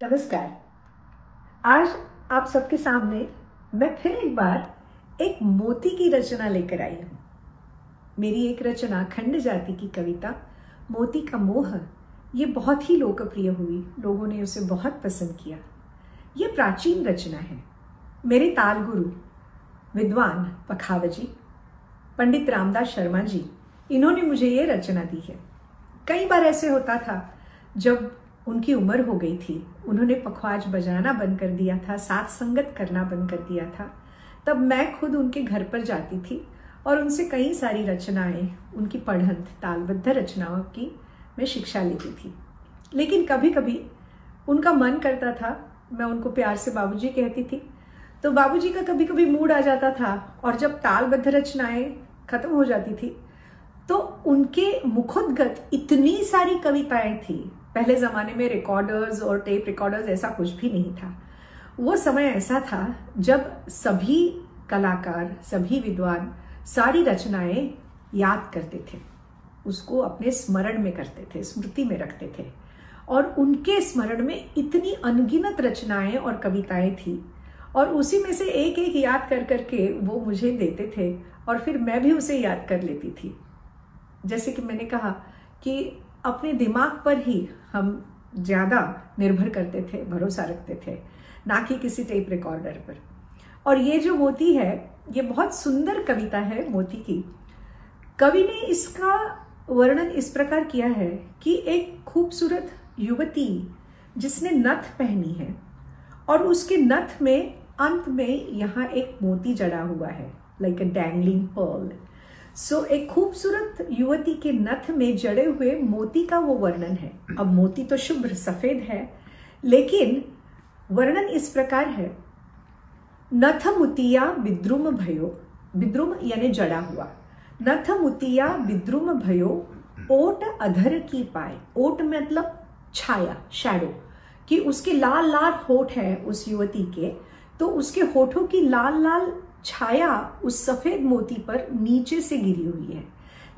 नमस्कार। आज आप सबके सामने मैं फिर एक बार एक मोती की रचना लेकर आई हूँ। मेरी एक रचना खंड जाति की कविता मोती का मोह ये बहुत ही लोकप्रिय हुई, लोगों ने उसे बहुत पसंद किया। ये प्राचीन रचना है। मेरे ताल गुरु विद्वान पखावजी पंडित रामदास शर्मा जी, इन्होंने मुझे ये रचना दी है। कई बार ऐसे होता था जब उनकी उम्र हो गई थी, उन्होंने पखवाज बजाना बंद कर दिया था, साथ संगत करना बंद कर दिया था, तब मैं खुद उनके घर पर जाती थी और उनसे कई सारी रचनाएं, उनकी पढ़ंत तालबद्ध रचनाओं की मैं शिक्षा लेती थी। लेकिन कभी कभी उनका मन करता था, मैं उनको प्यार से बाबूजी कहती थी, तो बाबूजी का कभी कभी मूड आ जाता था और जब तालबद्ध रचनाएं खत्म हो जाती थी तो उनके मुखोद्गत इतनी सारी कविताएं थी। पहले जमाने में रिकॉर्डर्स और टेप रिकॉर्डर्स ऐसा कुछ भी नहीं था। वो समय ऐसा था जब सभी कलाकार, सभी विद्वान सारी रचनाएं याद करते थे, उसको अपने स्मरण में करते थे, स्मृति में रखते थे। और उनके स्मरण में इतनी अनगिनत रचनाएं और कविताएं थी और उसी में से एक एक याद कर करके वो मुझे देते थे और फिर मैं भी उसे याद कर लेती थी। जैसे कि मैंने कहा कि अपने दिमाग पर ही हम ज्यादा निर्भर करते थे, भरोसा रखते थे, ना कि किसी टेप रिकॉर्डर पर। और ये जो मोती है, ये बहुत सुंदर कविता है मोती की। कवि ने इसका वर्णन इस प्रकार किया है कि एक खूबसूरत युवती जिसने नथ पहनी है और उसके नथ में अंत में यहाँ एक मोती जड़ा हुआ है, लाइक अ डैंगलिंग पर्ल। सो एक खूबसूरत युवती के नथ में जड़े हुए मोती का वो वर्णन है। अब मोती तो शुभ्र सफेद है, लेकिन वर्णन इस प्रकार है, नथ मुतिया विद्रुम भयो, विद्रुम यानी जड़ा हुआ, नथ मुतिया विद्रुम भयो, ओट अधर की पाए। ओट मतलब छाया, शैडो, कि उसके लाल लाल होठ है उस युवती के, तो उसके होठों की लाल लाल छाया उस सफेद मोती पर नीचे से गिरी हुई है।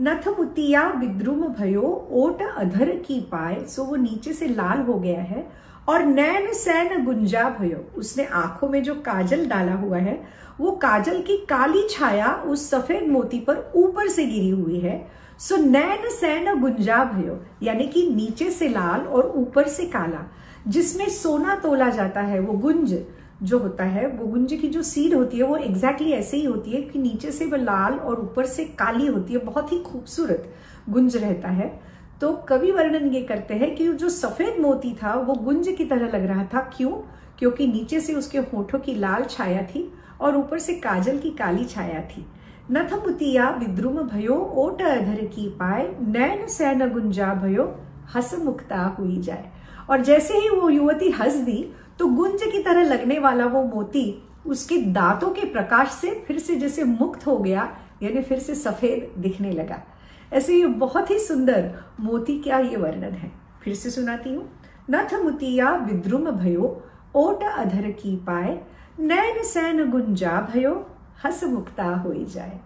नथ मुतिया विद्रुम भयो, ओट अधर की पाए, सो वो नीचे से लाल हो गया है। और नैन सैन गुंजा भयो, उसने आंखों में जो काजल डाला हुआ है वो काजल की काली छाया उस सफेद मोती पर ऊपर से गिरी हुई है। सो नैन सैन गुंजा भयो, यानी कि नीचे से लाल और ऊपर से काला। जिसमें सोना तोला जाता है, वो गुंज जो होता है, वो गुंज की जो सीड होती है वो एग्जैक्टली ऐसे ही होती है कि नीचे से वो लाल और ऊपर से काली होती है। बहुत ही खूबसूरत गुंज रहता है। तो कवि वर्णन ये करते हैं कि जो सफेद मोती था वो गुंज की तरह लग रहा था। क्यों? क्योंकि नीचे से उसके होठों की लाल छाया थी और ऊपर से काजल की काली छाया थी। नथ मुतिया विद्रुम भयो, ओट अधर की पाए, नैन सैन गुंजा भयो, हस मुक्ता हुई जाए। और जैसे ही वो युवती हंस दी तो गुंज की तरह लगने वाला वो मोती उसके दांतों के प्रकाश से फिर से जैसे मुक्त हो गया, यानी फिर से सफेद दिखने लगा। ऐसे ये बहुत ही सुंदर मोती का ये वर्णन है। फिर से सुनाती हूँ। नथ मुतिया विद्रुम भयो, ओट अधर की पाए, नैन सैन गुंजा भयो, हस मुक्ता होई जाए।